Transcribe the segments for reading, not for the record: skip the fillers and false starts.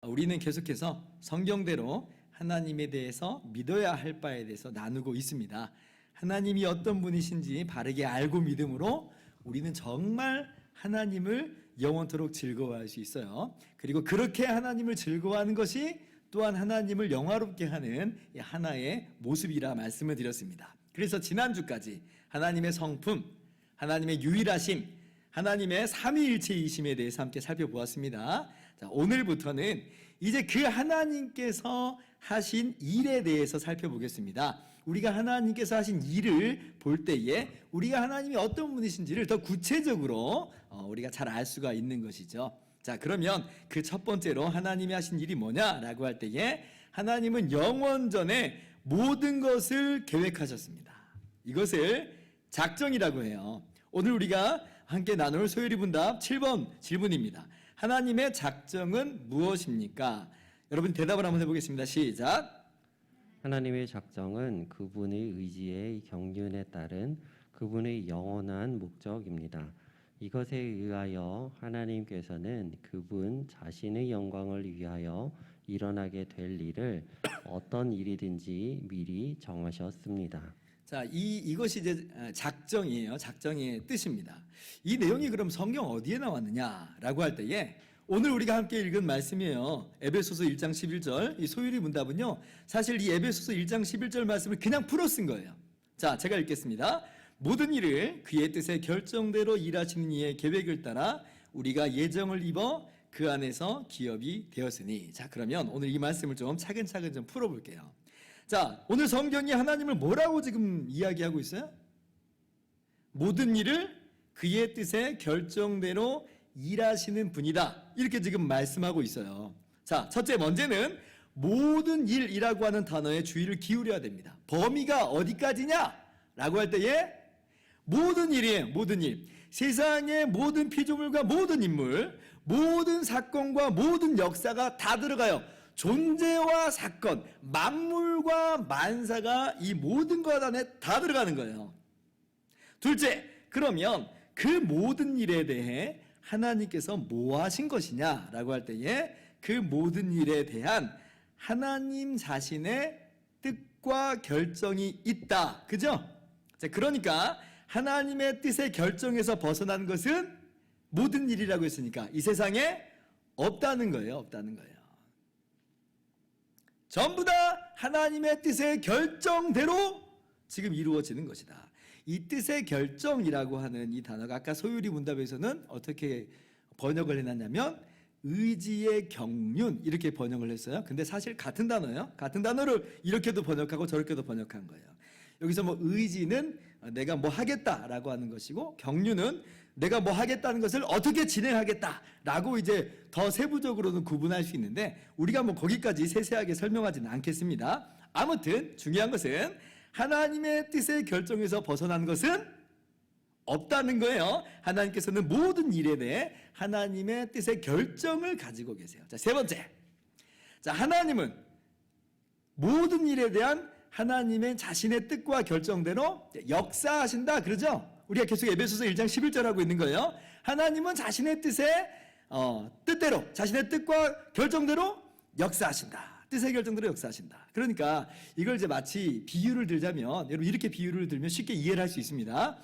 우리는 계속해서 성경대로 하나님에 대해서 믿어야 할 바에 대해서 나누고 있습니다. 하나님이 어떤 분이신지 바르게 알고 믿음으로 우리는 정말 하나님을 영원토록 즐거워할 수 있어요. 그리고 그렇게 하나님을 즐거워하는 것이 또한 하나님을 영화롭게 하는 하나의 모습이라 말씀을 드렸습니다. 그래서 지난주까지 하나님의 성품, 하나님의 유일하심, 하나님의 삼위일체이심에 대해서 함께 살펴보았습니다. 자, 오늘부터는 이제 그 하나님께서 하신 일에 대해서 살펴보겠습니다. 우리가 하나님께서 하신 일을 볼 때에 우리가 하나님이 어떤 분이신지를 더 구체적으로 우리가 잘 알 수가 있는 것이죠. 자, 그러면 그 첫 번째로 하나님이 하신 일이 뭐냐라고 할 때에 하나님은 영원 전에 모든 것을 계획하셨습니다. 이것을 작정이라고 해요. 오늘 우리가 함께 나눌 소요리분답 7번 질문입니다. 하나님의 작정은 무엇입니까? 여러분 대답을 한번 해보겠습니다. 시작. 하나님의 작정은 그분의 의지의 경륜에 따른 그분의 영원한 목적입니다. 이것에 의하여 하나님께서는 그분 자신의 영광을 위하여 일어나게 될 일을 어떤 일이든지 미리 정하셨습니다. 자, 이것이 이제 작정이에요. 작정의 뜻입니다. 이 내용이 그럼 성경 어디에 나왔느냐라고 할 때에 오늘 우리가 함께 읽은 말씀이에요. 에베소서 1장 11절. 이 소유리 문답은요, 사실 이 에베소서 1장 11절 말씀을 그냥 풀어 쓴 거예요. 자, 제가 읽겠습니다. 모든 일을 그의 뜻의 결정대로 일하시는 이의 계획을 따라 우리가 예정을 입어 그 안에서 기업이 되었으니. 자, 그러면 오늘 이 말씀을 좀 차근차근 좀 풀어볼게요. 자, 오늘 성경이 하나님을 뭐라고 지금 이야기하고 있어요? 모든 일을 그의 뜻의 결정대로 일하시는 분이다. 이렇게 지금 말씀하고 있어요. 자, 첫째 먼저는 모든 일이라고 하는 단어에 주의를 기울여야 됩니다. 범위가 어디까지냐라고 할 때에 모든 일이에요. 모든 일. 세상의 모든 피조물과 모든 인물, 모든 사건과 모든 역사가 다 들어가요. 존재와 사건, 만물과 만사가 이 모든 것 안에 다 들어가는 거예요. 둘째, 그러면 그 모든 일에 대해 하나님께서 뭐 하신 것이냐라고 할 때에 그 모든 일에 대한 하나님 자신의 뜻과 결정이 있다. 그죠? 자, 그러니까 하나님의 뜻의 결정에서 벗어난 것은 모든 일이라고 했으니까 이 세상에 없다는 거예요. 없다는 거예요. 전부 다 하나님의 뜻의 결정대로 지금 이루어지는 것이다. 이 뜻의 결정이라고 하는 이 단어가 아까 소유리 문답에서는 어떻게 번역을 해놨냐면 의지의 경륜 이렇게 번역을 했어요. 근데 사실 같은 단어예요. 같은 단어를 이렇게도 번역하고 저렇게도 번역한 거예요. 여기서 뭐 의지는 내가 뭐 하겠다라고 하는 것이고 경륜은 내가 뭐 하겠다는 것을 어떻게 진행하겠다라고 이제 더 세부적으로는 구분할 수 있는데 우리가 뭐 거기까지 세세하게 설명하지는 않겠습니다. 아무튼 중요한 것은 하나님의 뜻의 결정에서 벗어난 것은 없다는 거예요. 하나님께서는 모든 일에 대해 하나님의 뜻의 결정을 가지고 계세요. 자, 세 번째. 자, 하나님은 모든 일에 대한 하나님의 자신의 뜻과 결정대로 역사하신다. 그러죠? 우리가 계속 에베소서 1장 11절 하고 있는 거예요. 하나님은 자신의 뜻의 뜻대로 자신의 뜻과 결정대로 역사하신다. 뜻의 결정대로 역사하신다. 그러니까 이걸 이제 마치 비유를 들자면 여러분 이렇게 비유를 들면 쉽게 이해를 할 수 있습니다.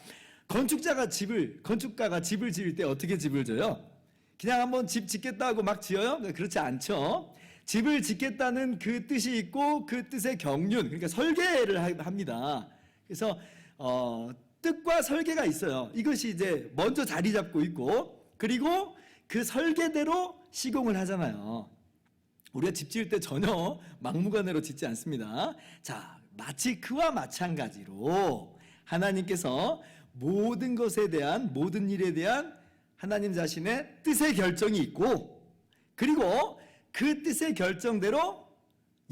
건축가가 집을 지을 때 어떻게 집을 져요? 그냥 한번 집 짓겠다 하고 막 지어요? 그렇지 않죠. 집을 짓겠다는 그 뜻이 있고 그 뜻의 경륜, 그러니까 설계를 합니다. 그래서 뜻과 설계가 있어요. 이것이 이제 먼저 자리 잡고 있고 그리고 그 설계대로 시공을 하잖아요. 우리가 집 지을 때 전혀 막무가내로 짓지 않습니다. 자, 마치 그와 마찬가지로 하나님께서 모든 것에 대한 모든 일에 대한 하나님 자신의 뜻의 결정이 있고 그리고 그 뜻의 결정대로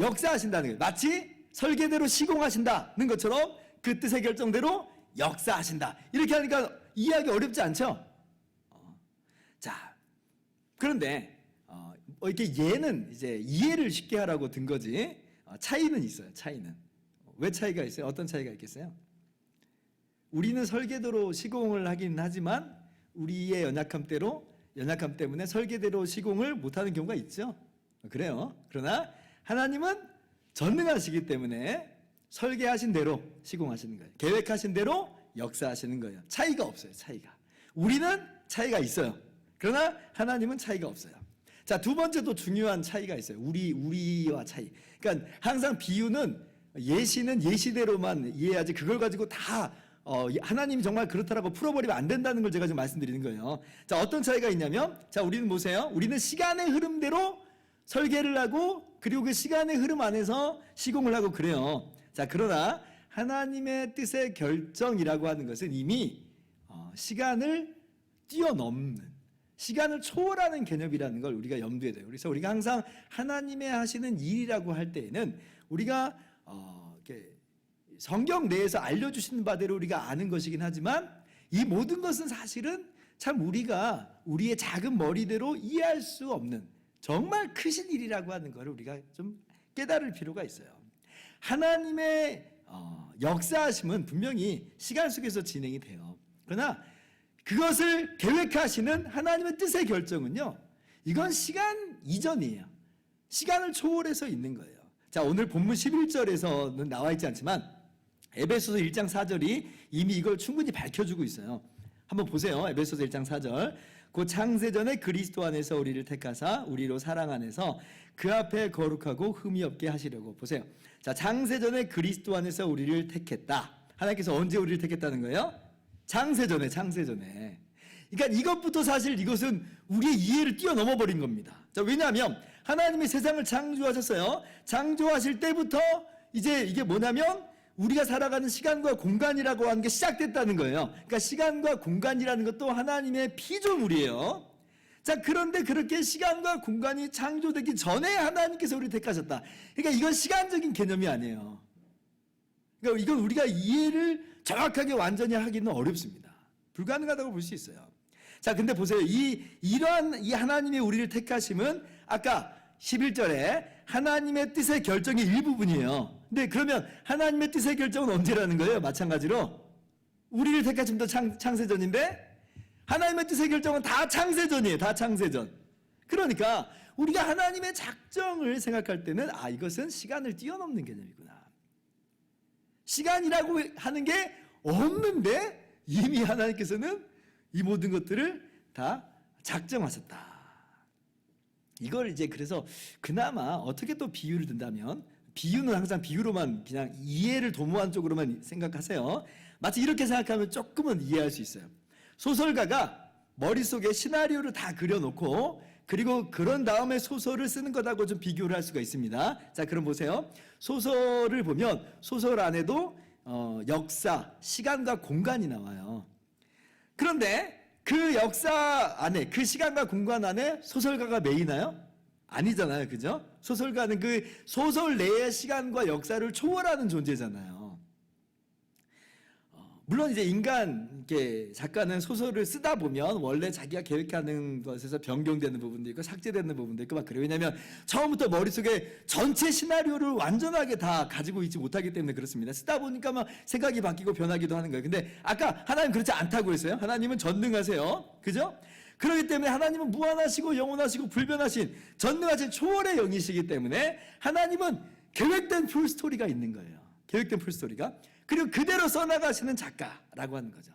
역사하신다는 거예요. 마치 설계대로 시공하신다는 것처럼 그 뜻의 결정대로 역사하신다. 이렇게 하니까 이해하기 어렵지 않죠? 자, 그런데 이렇게 얘는 이제 이해를 쉽게 하라고 든 거지 차이는 있어요. 차이는. 왜 차이가 있어요? 어떤 차이가 있겠어요? 우리는 설계대로 시공을 하긴 하지만 우리의 연약함 때문에 설계대로 시공을 못하는 경우가 있죠. 그래요. 그러나 하나님은 전능하시기 때문에 설계하신 대로 시공하시는 거예요. 계획하신 대로 역사하시는 거예요. 차이가 없어요. 차이가. 우리는 차이가 있어요. 그러나 하나님은 차이가 없어요. 자, 두 번째도 중요한 차이가 있어요. 우리와 차이. 그러니까 항상 비유는 예시는 예시대로만 이해하지 그걸 가지고 다 하나님이 정말 그렇다라고 풀어버리면 안 된다는 걸 제가 지금 말씀드리는 거예요. 자, 어떤 차이가 있냐면, 자, 우리는 보세요. 우리는 시간의 흐름대로 설계를 하고 그리고 그 시간의 흐름 안에서 시공을 하고 그래요. 자, 그러나 하나님의 뜻의 결정이라고 하는 것은 이미 시간을 뛰어넘는, 시간을 초월하는 개념이라는 걸 우리가 염두에 둬요. 그래서 우리가 항상 하나님의 하시는 일이라고 할 때에는 우리가 이렇게 성경 내에서 알려주시는 바대로 우리가 아는 것이긴 하지만 이 모든 것은 사실은 참 우리가 우리의 작은 머리대로 이해할 수 없는 정말 크신 일이라고 하는 것을 우리가 좀 깨달을 필요가 있어요. 하나님의 역사하심은 분명히 시간 속에서 진행이 돼요. 그러나 그것을 계획하시는 하나님의 뜻의 결정은요, 이건 시간 이전이에요. 시간을 초월해서 있는 거예요. 자, 오늘 본문 11절에서는 나와 있지 않지만 에베소서 1장 4절이 이미 이걸 충분히 밝혀주고 있어요. 한번 보세요. 에베소서 1장 4절. 곧 창세전에 그리스도 안에서 우리를 택하사 우리로 사랑 안에서 그 앞에 거룩하고 흠이 없게 하시려고. 보세요. 자, 창세전에 그리스도 안에서 우리를 택했다. 하나님께서 언제 우리를 택했다는 거예요? 창세전에. 그러니까 이것부터 사실 이것은 우리의 이해를 뛰어넘어 버린 겁니다. 자, 왜냐하면 하나님이 세상을 창조하셨어요. 창조하실 때부터 이제 이게 뭐냐면 우리가 살아가는 시간과 공간이라고 하는 게 시작됐다는 거예요. 그러니까 시간과 공간이라는 것도 하나님의 피조물이에요. 자, 그런데 그렇게 시간과 공간이 창조되기 전에 하나님께서 우리를 택하셨다. 그러니까 이건 시간적인 개념이 아니에요. 그러니까 이건 우리가 이해를 정확하게 완전히 하기는 어렵습니다. 불가능하다고 볼 수 있어요. 자, 근데 보세요. 이러한 하나님의 우리를 택하심은 아까 11절에 하나님의 뜻의 결정의 일부분이에요. 근데 그러면 하나님의 뜻의 결정은 언제라는 거예요? 마찬가지로 우리를 택하심도 창세전인데 하나님의 뜻의 결정은 다 창세전이에요. 다 창세전. 그러니까 우리가 하나님의 작정을 생각할 때는 이것은 시간을 뛰어넘는 개념이구나. 시간이라고 하는 게 없는데 이미 하나님께서는 이 모든 것들을 다 작정하셨다. 이걸 이제 그래서 그나마 어떻게 또 비유를 든다면, 비유는 항상 비유로만 그냥 이해를 도모한 쪽으로만 생각하세요. 마치 이렇게 생각하면 조금은 이해할 수 있어요. 소설가가 머릿속에 시나리오를 다 그려놓고 그리고 그런 다음에 소설을 쓰는 것하고 좀 비교를 할 수가 있습니다. 자, 그럼 보세요. 소설을 보면 소설 안에도 역사, 시간과 공간이 나와요. 그런데 그 역사 안에, 그 시간과 공간 안에 소설가가 메이나요? 아니잖아요. 그죠? 소설가는 그 소설 내의 시간과 역사를 초월하는 존재잖아요. 물론 이제 작가는 소설을 쓰다 보면 원래 자기가 계획하는 것에서 변경되는 부분도 있고 삭제되는 부분도 있고 막 그래요. 왜냐하면 처음부터 머릿속에 전체 시나리오를 완전하게 다 가지고 있지 못하기 때문에 그렇습니다. 쓰다 보니까 막 생각이 바뀌고 변하기도 하는 거예요. 근데 아까 하나님 그렇지 않다고 했어요. 하나님은 전능하세요. 그죠? 그렇기 때문에 하나님은 무한하시고 영원하시고 불변하신 전능하신 초월의 영이시기 때문에 하나님은 계획된 풀스토리가 있는 거예요. 계획된 풀스토리가. 그리고 그대로 써나가시는 작가라고 하는 거죠.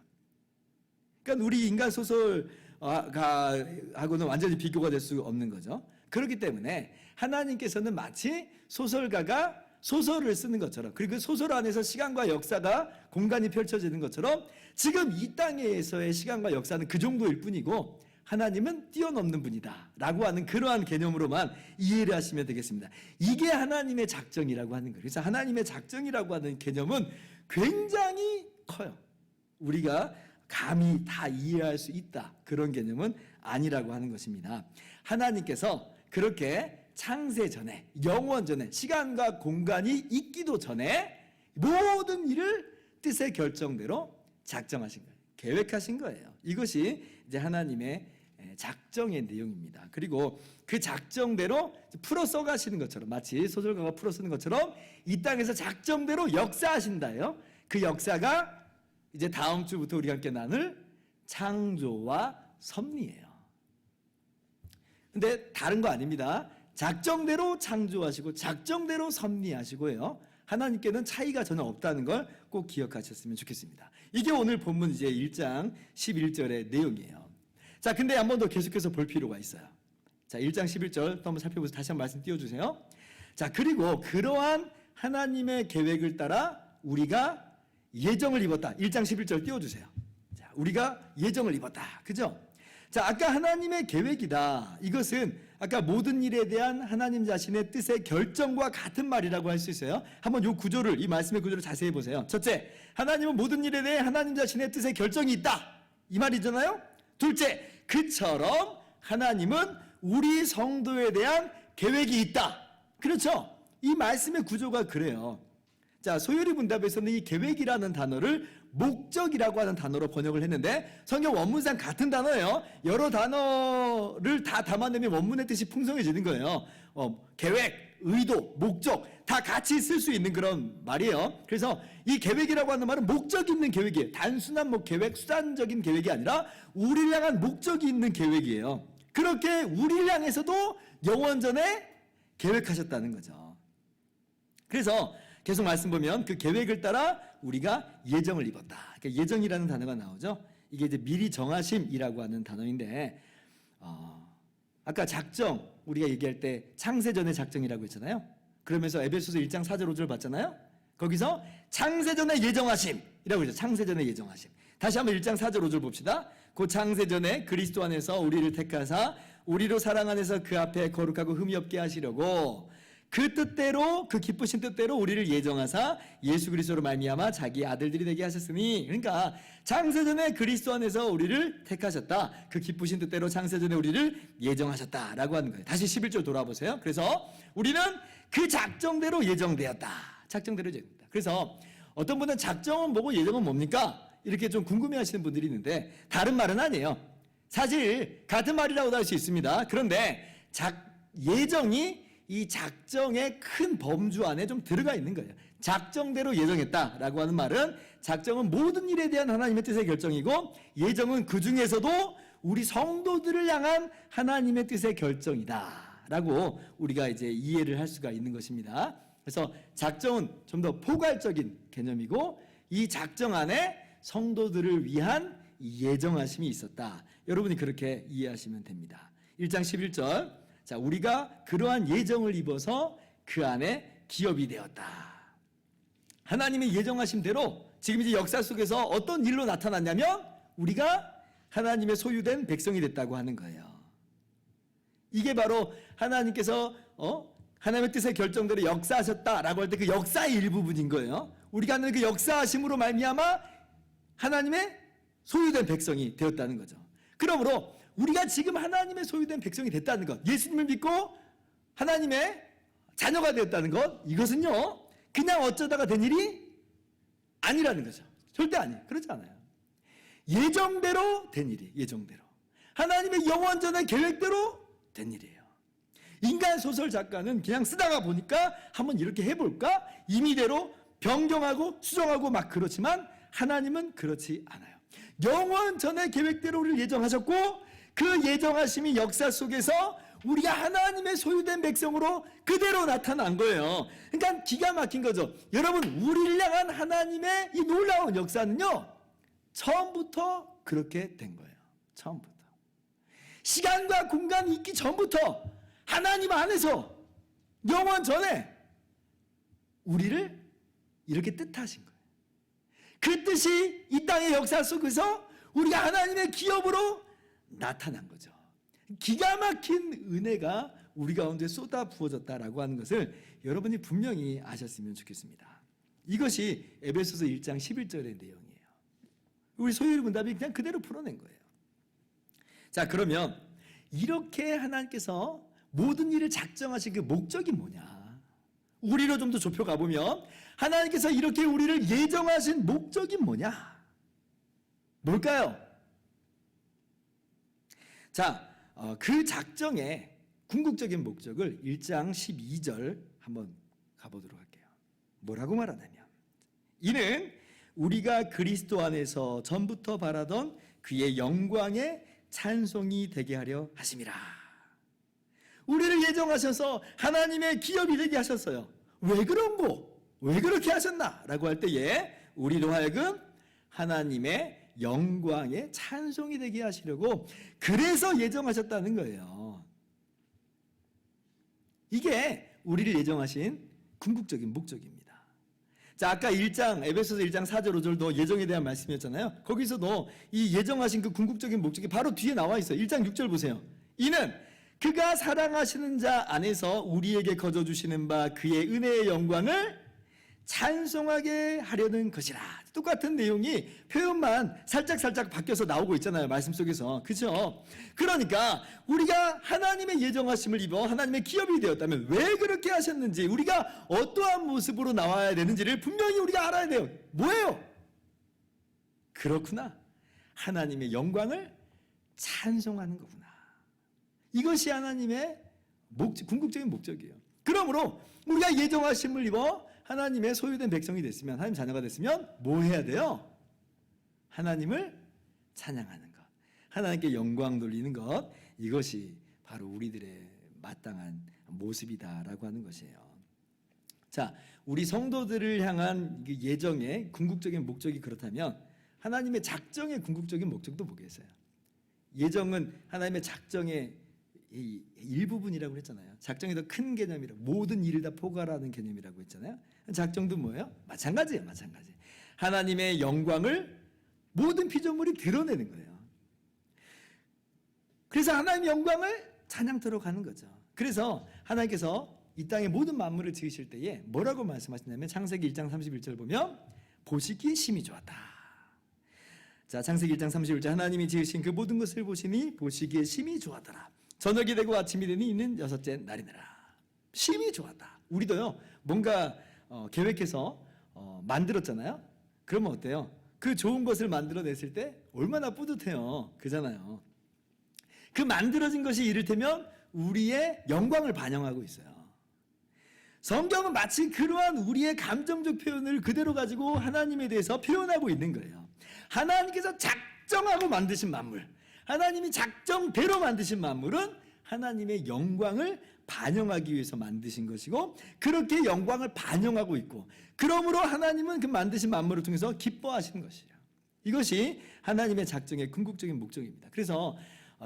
그러니까 우리 인간 소설가하고는 완전히 비교가 될 수 없는 거죠. 그렇기 때문에 하나님께서는 마치 소설가가 소설을 쓰는 것처럼, 그리고 그 소설 안에서 시간과 역사가 공간이 펼쳐지는 것처럼 지금 이 땅에서의 시간과 역사는 그 정도일 뿐이고 하나님은 뛰어넘는 분이다 라고 하는 그러한 개념으로만 이해를 하시면 되겠습니다. 이게 하나님의 작정이라고 하는 거예요. 그래서 하나님의 작정이라고 하는 개념은 굉장히 커요. 우리가 감히 다 이해할 수 있다, 그런 개념은 아니라고 하는 것입니다. 하나님께서 그렇게 창세 전에, 영원 전에, 시간과 공간이 있기도 전에 모든 일을 뜻의 결정대로 작정하신 거예요. 계획하신 거예요. 이것이 이제 하나님의 작정의 내용입니다. 그리고 그 작정대로 풀어 써가시는 것처럼, 마치 소설가가 풀어 쓰는 것처럼 이 땅에서 작정대로 역사하신다요. 그 역사가 이제 다음 주부터 우리가 함께 나눌 창조와 섭리예요. 근데 다른 거 아닙니다. 작정대로 창조하시고 작정대로 섭리하시고요. 하나님께는 차이가 전혀 없다는 걸 꼭 기억하셨으면 좋겠습니다. 이게 오늘 본문 이제 1장 11절의 내용이에요. 자, 근데 한 번 더 계속해서 볼 필요가 있어요. 자, 1장 11절 또 한번 살펴보세요. 다시 한번 말씀 띄워주세요. 자, 그리고 그러한 하나님의 계획을 따라 우리가 예정을 입었다. 1장 11절 띄워주세요. 자, 우리가 예정을 입었다. 그죠? 자, 아까 하나님의 계획이다. 이것은 아까 모든 일에 대한 하나님 자신의 뜻의 결정과 같은 말이라고 할 수 있어요. 한번 이 구조를, 이 말씀의 구조를 자세히 보세요. 첫째, 하나님은 모든 일에 대해 하나님 자신의 뜻의 결정이 있다. 이 말이잖아요. 둘째, 그처럼 하나님은 우리 성도에 대한 계획이 있다. 그렇죠? 이 말씀의 구조가 그래요. 자, 소요리 문답에서는 이 계획이라는 단어를 목적이라고 하는 단어로 번역을 했는데 성경 원문상 같은 단어예요. 여러 단어를 다 담아내면 원문의 뜻이 풍성해지는 거예요. 계획, 의도, 목적 다 같이 쓸 수 있는 그런 말이에요. 그래서 이 계획이라고 하는 말은 목적 있는 계획이에요. 단순한 계획, 수단적인 계획이 아니라 우리를 향한 목적이 있는 계획이에요. 그렇게 우리를 향해서도 영원전에 계획하셨다는 거죠. 그래서 계속 말씀 보면 그 계획을 따라 우리가 예정을 입었다. 그러니까 예정이라는 단어가 나오죠. 이게 이제 미리 정하심이라고 하는 단어인데, 아까 작정 우리가 얘기할 때 창세전의 작정이라고 했잖아요. 그러면서 에베소서 1장 4절 5절 봤잖아요. 거기서 창세전의 예정하심이라고 했죠. 창세전의 예정하심. 다시 한번 1장 4절 5절 봅시다. 그 창세전에 그리스도 안에서 우리를 택하사 우리로 사랑 안에서 그 앞에 거룩하고 흠이 없게 하시려고 그 뜻대로, 그 기쁘신 뜻대로 우리를 예정하사 예수 그리스도로 말미암아 자기 아들들이 되게 하셨으니, 그러니까 창세전에 그리스도 안에서 우리를 택하셨다. 그 기쁘신 뜻대로 창세전에 우리를 예정하셨다라고 하는 거예요. 다시 11절 돌아보세요. 그래서 우리는 그 작정대로 예정되었다. 작정대로 예정되었다. 그래서 어떤 분은 작정은 뭐고 예정은 뭡니까? 이렇게 좀 궁금해하시는 분들이 있는데 다른 말은 아니에요. 사실 같은 말이라고도 할 수 있습니다. 그런데 예정이 이 작정의 큰 범주 안에 좀 들어가 있는 거예요. 작정대로 예정했다라고 하는 말은 작정은 모든 일에 대한 하나님의 뜻의 결정이고 예정은 그 중에서도 우리 성도들을 향한 하나님의 뜻의 결정이다라고 우리가 이제 이해를 할 수가 있는 것입니다. 그래서 작정은 좀 더 포괄적인 개념이고 이 작정 안에 성도들을 위한 예정하심이 있었다. 여러분이 그렇게 이해하시면 됩니다. 1장 11절. 자, 우리가 그러한 예정을 입어서 그 안에 기업이 되었다. 하나님의 예정하심대로 지금 이제 역사 속에서 어떤 일로 나타났냐면 우리가 하나님의 소유된 백성이 됐다고 하는 거예요. 이게 바로 하나님께서 하나님의 뜻의 결정대로 역사하셨다라고 할 때 그 역사의 일부분인 거예요. 우리가 하는 그 역사하심으로 말미암아 하나님의 소유된 백성이 되었다는 거죠. 그러므로 우리가 지금 하나님의 소유된 백성이 됐다는 것, 예수님을 믿고 하나님의 자녀가 되었다는 것, 이것은요 그냥 어쩌다가 된 일이 아니라는 거죠. 절대 아니에요. 그렇지 않아요. 예정대로 된 일이에요. 예정대로. 하나님의 영원전의 계획대로 된 일이에요. 인간 소설 작가는 그냥 쓰다가 보니까 한번 이렇게 해볼까? 임의대로 변경하고 수정하고 막 그렇지만 하나님은 그렇지 않아요. 영원전의 계획대로 우리를 예정하셨고 그 예정하심이 역사 속에서 우리가 하나님의 소유된 백성으로 그대로 나타난 거예요. 그러니까 기가 막힌 거죠. 여러분, 우리를 향한 하나님의 이 놀라운 역사는요 처음부터 그렇게 된 거예요. 처음부터. 시간과 공간이 있기 전부터 하나님 안에서 영원 전에 우리를 이렇게 뜻하신 거예요. 그 뜻이 이 땅의 역사 속에서 우리가 하나님의 기업으로 나타난 거죠. 기가 막힌 은혜가 우리 가운데 쏟아 부어졌다라고 하는 것을 여러분이 분명히 아셨으면 좋겠습니다. 이것이 에베소서 1장 11절의 내용이에요. 우리 소유리 문답이 그냥 그대로 풀어낸 거예요. 자, 그러면 이렇게 하나님께서 모든 일을 작정하신 그 목적이 뭐냐? 우리로 좀 더 좁혀 가보면 하나님께서 이렇게 우리를 예정하신 목적이 뭐냐? 뭘까요? 자, 그 작정의 궁극적인 목적을 1장 12절 한번 가보도록 할게요. 뭐라고 말하냐면 이는 우리가 그리스도 안에서 전부터 바라던 그의 영광의 찬송이 되게 하려 하심이라. 우리를 예정하셔서 하나님의 기업이 되게 하셨어요. 왜 그런고? 왜 그렇게 하셨나? 라고 할 때에 우리로 하여금 하나님의 영광의 찬송이 되게 하시려고 그래서 예정하셨다는 거예요. 이게 우리를 예정하신 궁극적인 목적입니다. 자, 아까 에베소서 1장 4절 5절도 예정에 대한 말씀이었잖아요. 거기서도 이 예정하신 그 궁극적인 목적이 바로 뒤에 나와 있어요. 1장 6절 보세요. 이는 그가 사랑하시는 자 안에서 우리에게 거저주시는 바 그의 은혜의 영광을 찬송하게 하려는 것이라. 똑같은 내용이 표현만 살짝 바뀌어서 나오고 있잖아요. 말씀 속에서. 그죠? 그러니까 우리가 하나님의 예정하심을 입어 하나님의 기업이 되었다면 왜 그렇게 하셨는지, 우리가 어떠한 모습으로 나와야 되는지를 분명히 우리가 알아야 돼요. 뭐예요? 그렇구나. 하나님의 영광을 찬송하는 거구나. 이것이 하나님의 궁극적인 목적이에요. 그러므로 우리가 예정하심을 입어 하나님의 소유된 백성이 됐으면, 하나님 자녀가 됐으면 뭐 해야 돼요? 하나님을 찬양하는 것, 하나님께 영광 돌리는 것, 이것이 바로 우리들의 마땅한 모습이다라고 하는 것이에요. 자, 우리 성도들을 향한 예정의 궁극적인 목적이 그렇다면 하나님의 작정의 궁극적인 목적도 뭐겠어요? 예정은 하나님의 작정의 일부분이라고 했잖아요. 작정이 더 큰 개념이라고, 모든 일을 다 포괄하는 개념이라고 했잖아요. 작정도 뭐예요? 마찬가지예요. 마찬가지. 하나님의 영광을 모든 피조물이 드러내는 거예요. 그래서 하나님의 영광을 찬양토록 하는 거죠. 그래서 하나님께서 이 땅의 모든 만물을 지으실 때에 뭐라고 말씀하시냐면 창세기 1장 31절 보면 보시기에 심히 좋았다. 자, 창세기 1장 31절 하나님이 지으신 그 모든 것을 보시니 보시기에 심히 좋았더라. 저녁이 되고 아침이 되니 있는 여섯째 날이니라. 심히 좋았다. 우리도요, 뭔가 계획해서 만들었잖아요. 그러면 어때요? 그 좋은 것을 만들어냈을 때 얼마나 뿌듯해요. 그잖아요. 그 만들어진 것이 이를테면 우리의 영광을 반영하고 있어요. 성경은 마치 그러한 우리의 감정적 표현을 그대로 가지고 하나님에 대해서 표현하고 있는 거예요. 하나님께서 작정하고 만드신 만물, 하나님이 작정대로 만드신 만물은 하나님의 영광을 반영하기 위해서 만드신 것이고, 그렇게 영광을 반영하고 있고, 그러므로 하나님은 그 만드신 만물을 통해서 기뻐하시는 것이에요. 이것이 하나님의 작정의 궁극적인 목적입니다. 그래서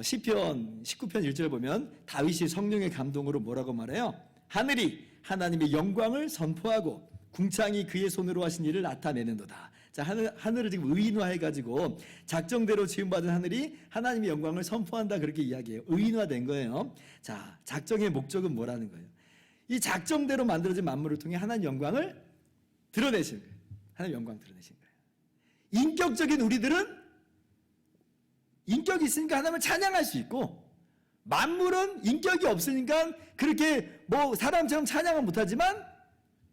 시편 19편 1절 보면 다윗이 성령의 감동으로 뭐라고 말해요? 하늘이 하나님의 영광을 선포하고 궁창이 그의 손으로 하신 일을 나타내는도다. 자, 하늘을 지금 의인화해가지고 작정대로 지음받은 하늘이 하나님의 영광을 선포한다, 그렇게 이야기해요. 의인화된 거예요. 자, 작정의 목적은 뭐라는 거예요? 이 작정대로 만들어진 만물을 통해 하나님 영광을 드러내신 거예요. 하나님 영광 드러내신 거예요. 인격적인 우리들은 인격이 있으니까 하나님을 찬양할 수 있고, 만물은 인격이 없으니까 그렇게 뭐 사람처럼 찬양은 못하지만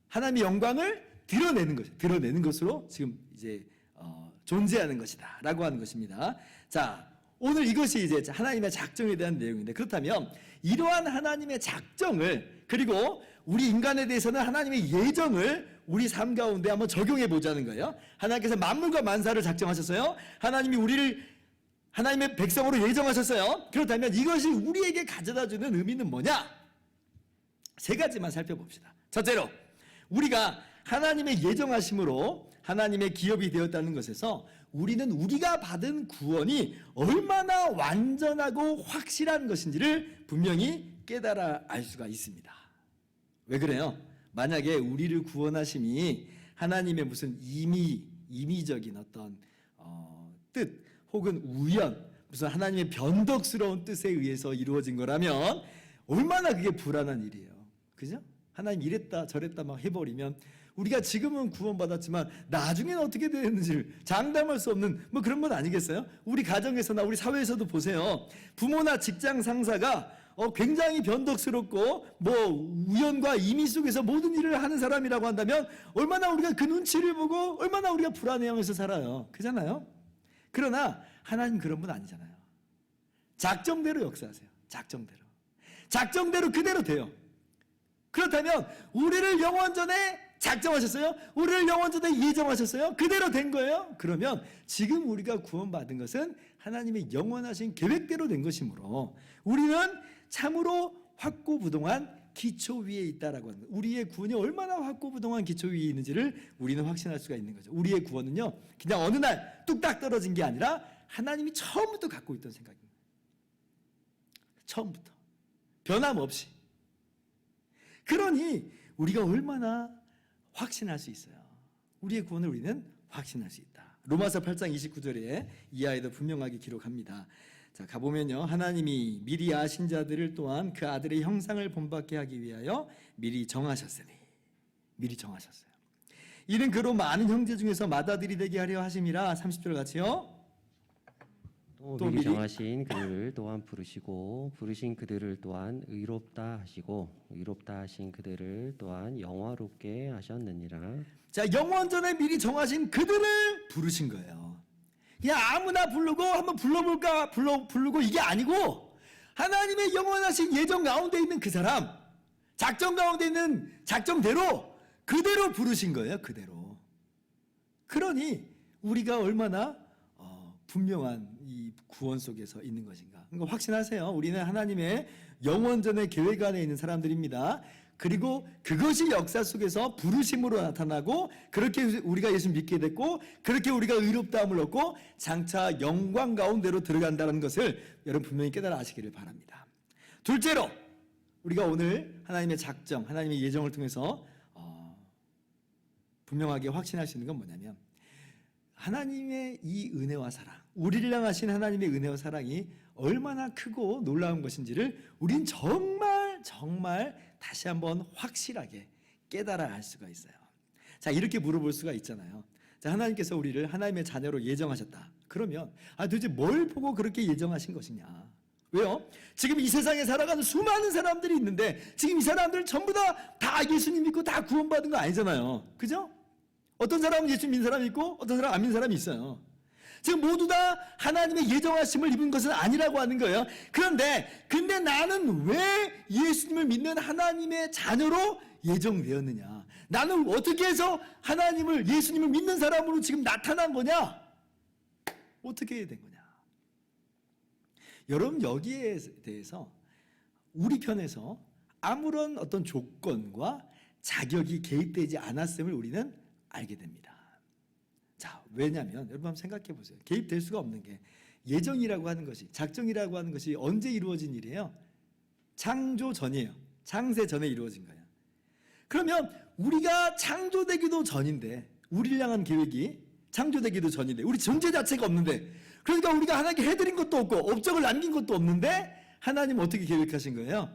하나님의 영광을 드러내는 것, 드러내는 것으로 지금 이제 존재하는 것이다라고 하는 것입니다. 자, 오늘 이것이 이제 하나님의 작정에 대한 내용인데, 그렇다면 이러한 하나님의 작정을, 그리고 우리 인간에 대해서는 하나님의 예정을 우리 삶 가운데 한번 적용해 보자는 거예요. 하나님께서 만물과 만사를 작정하셨어요. 하나님이 우리를 하나님의 백성으로 예정하셨어요. 그렇다면 이것이 우리에게 가져다주는 의미는 뭐냐? 세 가지만 살펴봅시다. 첫째로, 우리가 하나님의 예정하심으로 하나님의 기업이 되었다는 것에서 우리는 우리가 받은 구원이 얼마나 완전하고 확실한 것인지를 분명히 깨달아 알 수가 있습니다. 왜 그래요? 만약에 우리를 구원하심이 하나님의 무슨 임의적인 어떤 뜻 혹은 우연, 무슨 하나님의 변덕스러운 뜻에 의해서 이루어진 거라면 얼마나 그게 불안한 일이에요. 그죠? 하나님 이랬다 저랬다 막 해버리면 우리가 지금은 구원받았지만 나중에는 어떻게 되는지를 장담할 수 없는 뭐 그런 건 아니겠어요? 우리 가정에서나 우리 사회에서도 보세요. 부모나 직장 상사가 굉장히 변덕스럽고 뭐 우연과 임의 속에서 모든 일을 하는 사람이라고 한다면 얼마나 우리가 그 눈치를 보고 얼마나 우리가 불안해하면서 살아요. 그잖아요? 그러나 하나님 그런 분 아니잖아요. 작정대로 역사하세요. 작정대로 그대로 돼요. 그렇다면 우리를 영원전에 작정하셨어요? 우리를 영원전에 예정하셨어요? 그대로 된 거예요? 그러면 지금 우리가 구원받은 것은 하나님의 영원하신 계획대로 된 것이므로 우리는 참으로 확고부동한 기초 위에 있다라고 하는 거예요. 우리의 구원이 얼마나 확고부동한 기초 위에 있는지를 우리는 확신할 수가 있는 거죠. 우리의 구원은요, 그냥 어느 날 뚝딱 떨어진 게 아니라 하나님이 처음부터 갖고 있던 생각입니다. 처음부터 변함없이. 그러니 우리가 얼마나 확신할 수 있어요. 우리의 구원을 우리는 확신할 수 있다. 로마서 8장 29절에 이하에도 분명하게 기록합니다. 자, 가보면요, 하나님이 미리 아신 자들을 또한 그 아들의 형상을 본받게 하기 위하여 미리 정하셨으니, 미리 정하셨어요. 이는 그로 많은 형제 중에서 맏아들이 되게 하려 하심이라. 30절 같이요. 또 미리 정하신 그들을 또한 부르시고 부르신 그들을 또한 의롭다 하시고 의롭다 하신 그들을 또한 영화롭게 하셨느니라. 자, 영원전에 미리 정하신 그들을 부르신 거예요. 그냥 아무나 부르고 한번 불러볼까 부르고 이게 아니고 하나님의 영원하신 예정 가운데 있는 그 사람, 작정 가운데 있는 작정대로 그대로 부르신 거예요. 그대로. 그러니 우리가 얼마나 분명한 이 구원 속에서 있는 것인가. 그러니까 확신하세요. 우리는 하나님의 영원전의 계획 안에 있는 사람들입니다. 그리고 그것이 역사 속에서 부르심으로 나타나고 그렇게 우리가 예수 믿게 됐고 그렇게 우리가 의롭다함을 얻고 장차 영광 가운데로 들어간다는 것을 여러분 분명히 깨달아 아시기를 바랍니다. 둘째로 우리가 오늘 하나님의 작정, 하나님의 예정을 통해서 분명하게 확신할 수 있는 건 뭐냐면 하나님의 이 은혜와 사랑, 우리를 향하신 하나님의 은혜와 사랑이 얼마나 크고 놀라운 것인지를 우린 정말 다시 한번 확실하게 깨달아 알 수가 있어요. 자, 이렇게 물어볼 수가 있잖아요. 자, 하나님께서 우리를 하나님의 자녀로 예정하셨다. 그러면 도대체 뭘 보고 그렇게 예정하신 것이냐? 왜요? 지금 이 세상에 살아가는 수많은 사람들이 있는데 지금 이 사람들 전부 다 예수님 믿고 다 구원받은 거 아니잖아요. 그죠? 어떤 사람은 예수 믿는 사람이 있고 어떤 사람은 안 믿는 사람이 있어요. 지금 모두 다 하나님의 예정하심을 입은 것은 아니라고 하는 거예요. 근데 나는 왜 예수님을 믿는 하나님의 자녀로 예정되었느냐? 나는 어떻게 해서 예수님을 믿는 사람으로 지금 나타난 거냐? 어떻게 된 거냐? 여러분, 여기에 대해서 우리 편에서 아무런 어떤 조건과 자격이 개입되지 않았음을 우리는 알게 됩니다. 자, 왜냐하면 여러분 한번 생각해 보세요. 개입될 수가 없는 게 예정이라고 하는 것이, 작정이라고 하는 것이 언제 이루어진 일이에요? 창조 전이에요. 창세 전에 이루어진 거예요. 그러면 우리가 창조되기도 전인데, 우리를 향한 계획이 창조되기도 전인데, 우리 존재 자체가 없는데, 그러니까 우리가 하나님께 해드린 것도 없고 업적을 남긴 것도 없는데 하나님 어떻게 계획하신 거예요?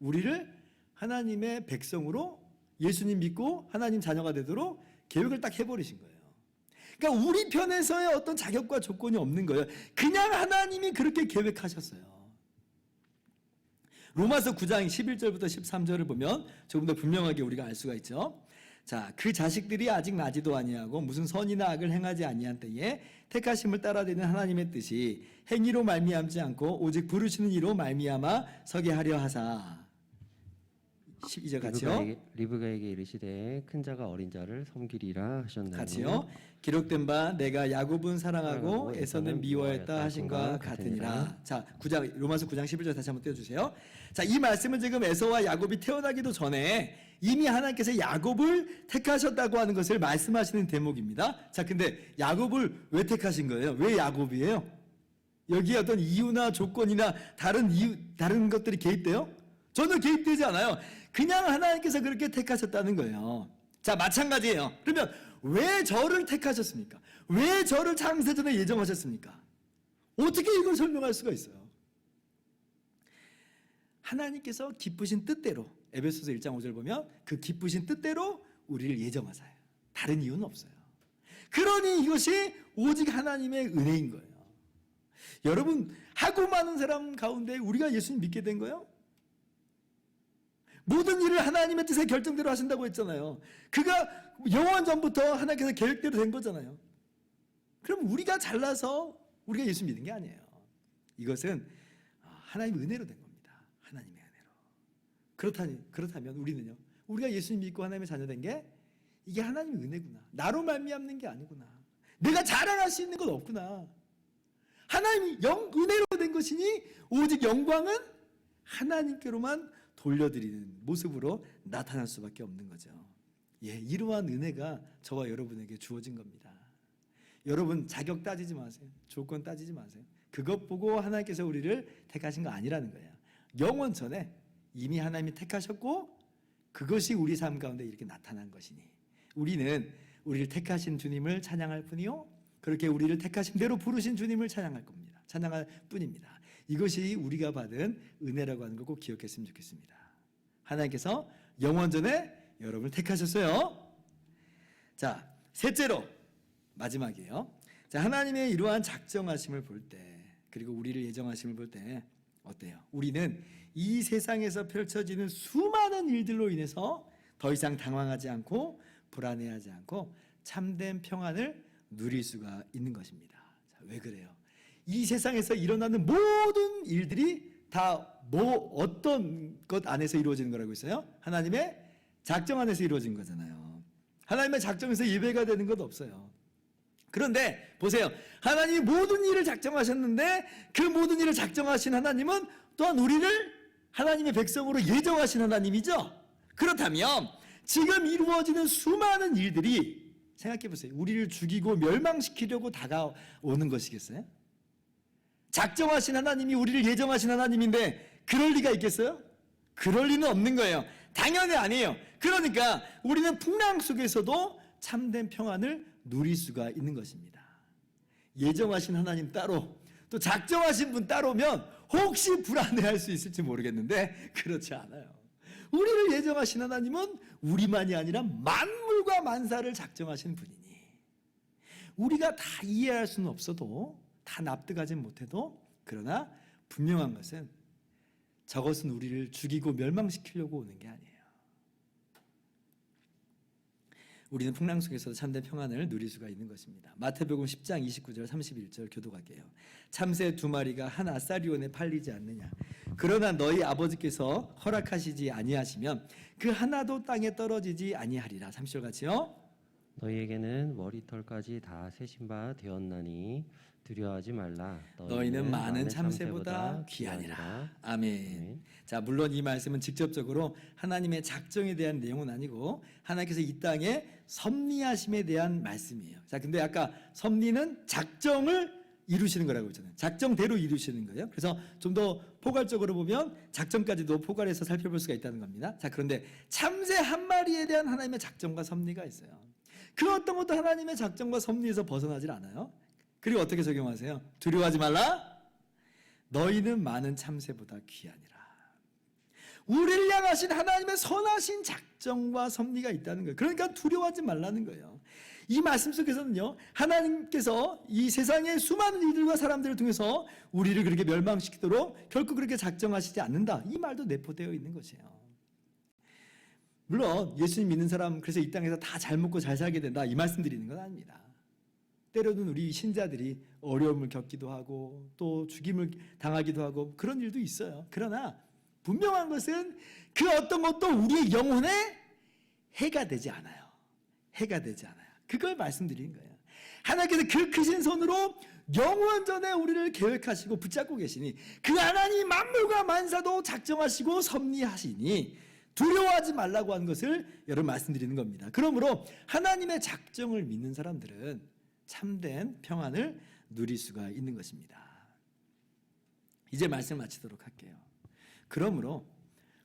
우리를 하나님의 백성으로 예수님 믿고 하나님 자녀가 되도록 계획을 딱 해버리신 거예요. 그러니까 우리 편에서의 어떤 자격과 조건이 없는 거예요. 그냥 하나님이 그렇게 계획하셨어요. 로마서 9장 11절부터 13절을 보면 조금 더 분명하게 우리가 알 수가 있죠. 자, 그 자식들이 아직 나지도 아니하고 무슨 선이나 악을 행하지 아니한 때에 택하심을 따라되는 하나님의 뜻이 행위로 말미암지 않고 오직 부르시는 이로 말미암아 서게 하려 하사. 12절 같이요. 리브가에게 이르시되 큰 자가 어린 자를 섬기리라 하셨나니 같이요. 기록된 바 내가 야곱은 사랑하고 에서는 미워했다 하신과 같으니라. 자, 로마서 9장 11절 다시 한번 띄워주세요. 자, 이 말씀은 지금 에서와 야곱이 태어나기도 전에 이미 하나님께서 야곱을 택하셨다고 하는 것을 말씀하시는 대목입니다. 자, 근데 야곱을 왜 택하신 거예요? 왜 야곱이에요? 여기에 어떤 이유나 조건이나 다른 것들이 개입돼요? 전혀 개입되지 않아요. 그냥 하나님께서 그렇게 택하셨다는 거예요. 자, 마찬가지예요. 그러면 왜 저를 택하셨습니까? 왜 저를 창세전에 예정하셨습니까? 어떻게 이걸 설명할 수가 있어요? 하나님께서 기쁘신 뜻대로, 에베소서 1장 5절 보면 그 기쁘신 뜻대로 우리를 예정하사요. 다른 이유는 없어요. 그러니 이것이 오직 하나님의 은혜인 거예요. 여러분, 하고 많은 사람 가운데 우리가 예수님 믿게 된 거예요? 모든 일을 하나님의 뜻의 결정대로 하신다고 했잖아요. 그가 영원 전부터 하나님께서 계획대로 된 거잖아요. 그럼 우리가 잘나서 우리가 예수 믿는 게 아니에요. 이것은 하나님의 은혜로 된 겁니다. 하나님의 은혜로. 그렇다면 우리는요. 우리가 예수님 믿고 하나님의 자녀 된 게 이게 하나님의 은혜구나. 나로 말미암는 게 아니구나. 내가 자랑할 수 있는 건 없구나. 하나님이 은혜로 된 것이니 오직 영광은 하나님께로만 돌려드리는 모습으로 나타날 수밖에 없는 거죠. 예, 이러한 은혜가 저와 여러분에게 주어진 겁니다. 여러분 자격 따지지 마세요. 조건 따지지 마세요. 그것 보고 하나님께서 우리를 택하신 거 아니라는 거예요. 영원 전에 이미 하나님이 택하셨고 그것이 우리 삶 가운데 이렇게 나타난 것이니 우리는 우리를 택하신 주님을 찬양할 뿐이요, 그렇게 우리를 택하신 대로 부르신 주님을 찬양할 겁니다. 찬양할 뿐입니다. 이것이 우리가 받은 은혜라고 하는 걸 꼭 기억했으면 좋겠습니다. 하나님께서 영원 전에 여러분을 택하셨어요. 자, 셋째로 마지막이에요. 자, 하나님의 이러한 작정하심을 볼 때, 그리고 우리를 예정하심을 볼 때 어때요? 우리는 이 세상에서 펼쳐지는 수많은 일들로 인해서 더 이상 당황하지 않고 불안해하지 않고 참된 평안을 누릴 수가 있는 것입니다. 자, 왜 그래요? 이 세상에서 일어나는 모든 일들이 다 어떤 것 안에서 이루어지는 거라고 있어요? 하나님의 작정 안에서 이루어진 거잖아요. 하나님의 작정에서 예배가 되는 것 없어요. 그런데 보세요. 하나님이 모든 일을 작정하셨는데 그 모든 일을 작정하신 하나님은 또한 우리를 하나님의 백성으로 예정하신 하나님이죠. 그렇다면 지금 이루어지는 수많은 일들이 생각해 보세요. 우리를 죽이고 멸망시키려고 다가오는 것이겠어요? 작정하신 하나님이 우리를 예정하신 하나님인데 그럴 리가 있겠어요? 그럴 리는 없는 거예요. 당연히 아니에요. 그러니까 우리는 풍랑 속에서도 참된 평안을 누릴 수가 있는 것입니다. 예정하신 하나님 따로, 또 작정하신 분 따로면 혹시 불안해할 수 있을지 모르겠는데 그렇지 않아요. 우리를 예정하신 하나님은 우리만이 아니라 만물과 만사를 작정하신 분이니 우리가 다 이해할 수는 없어도, 다 납득하지 못해도, 그러나 분명한 것은 저것은 우리를 죽이고 멸망시키려고 오는 게 아니에요. 우리는 풍랑 속에서도 참된 평안을 누릴 수가 있는 것입니다. 마태복음 10장 29절 31절 교도할게요. 참새 2마리가 한 아사리온에 팔리지 않느냐. 그러나 너희 아버지께서 허락하시지 아니하시면 그 하나도 땅에 떨어지지 아니하리라. 30절 같이요. 너희에게는 머리털까지 다 세신 바 되었나니 두려워하지 말라. 너희는 많은 참새보다 귀하니라. 아멘. 자, 물론 이 말씀은 직접적으로 하나님의 작정에 대한 내용은 아니고 하나님께서 이 땅에 섭리하심에 대한 말씀이에요. 자, 근데 아까 섭리는 작정을 이루시는 거라고 했잖아요. 작정대로 이루시는 거예요. 그래서 좀 더 포괄적으로 보면 작정까지도 포괄해서 살펴볼 수가 있다는 겁니다. 자, 그런데 참새 한 마리에 대한 하나님의 작정과 섭리가 있어요. 그 어떤 것도 하나님의 작정과 섭리에서 벗어나질 않아요. 그리고 어떻게 적용하세요? 두려워하지 말라. 너희는 많은 참새보다 귀하니라. 우리를 향하신 하나님의 선하신 작정과 섭리가 있다는 거예요. 그러니까 두려워하지 말라는 거예요. 이 말씀 속에서는요, 하나님께서 이 세상의 수많은 이들과 사람들을 통해서 우리를 그렇게 멸망시키도록 결코 그렇게 작정하시지 않는다, 이 말도 내포되어 있는 것이에요. 물론 예수님 믿는 사람 그래서 이 땅에서 다 잘 먹고 잘 살게 된다, 이 말씀 드리는 건 아닙니다. 때로는 우리 신자들이 어려움을 겪기도 하고 또 죽임을 당하기도 하고 그런 일도 있어요. 그러나 분명한 것은 그 어떤 것도 우리의 영혼에 해가 되지 않아요. 해가 되지 않아요. 그걸 말씀드리는 거예요. 하나님께서 그 크신 손으로 영원전에 우리를 계획하시고 붙잡고 계시니 그 하나님이 만물과 만사도 작정하시고 섭리하시니 두려워하지 말라고 하는 것을 여러분 말씀드리는 겁니다. 그러므로 하나님의 작정을 믿는 사람들은 참된 평안을 누릴 수가 있는 것입니다. 이제 말씀 마치도록 할게요. 그러므로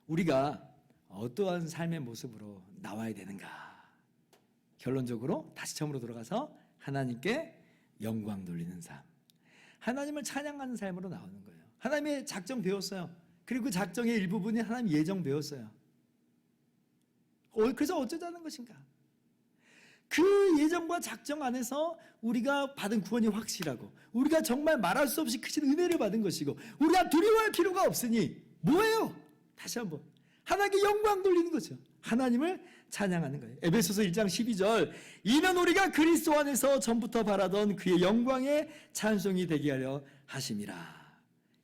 우리가 어떠한 삶의 모습으로 나와야 되는가? 결론적으로 다시 처음으로 돌아가서 하나님께 영광 돌리는 삶, 하나님을 찬양하는 삶으로 나오는 거예요. 하나님의 작정 배웠어요. 그리고 그 작정의 일부분이 하나님 예정 배웠어요. 그래서 어쩌자는 것인가? 그 예정과 작정 안에서 우리가 받은 구원이 확실하고 우리가 정말 말할 수 없이 크신 은혜를 받은 것이고 우리가 두려워할 필요가 없으니 뭐예요? 다시 한번 하나님께 영광 돌리는 거죠. 하나님을 찬양하는 거예요. 에베소서 1장 12절 이는 우리가 그리스도 안에서 전부터 바라던 그의 영광의 찬송이 되게 하려 하심이라.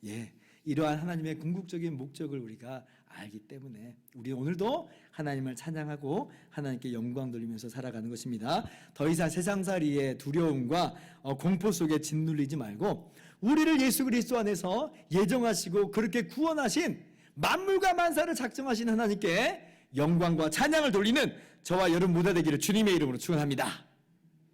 예, 이러한 하나님의 궁극적인 목적을 우리가 알기 때문에 우리 오늘도 하나님을 찬양하고 하나님께 영광 돌리면서 살아가는 것입니다. 더 이상 세상살이의 두려움과 공포 속에 짓눌리지 말고 우리를 예수 그리스도 안에서 예정하시고 그렇게 구원하신 만물과 만사를 작정하신 하나님께 영광과 찬양을 돌리는 저와 여러분 모두 되기를 주님의 이름으로 축원합니다.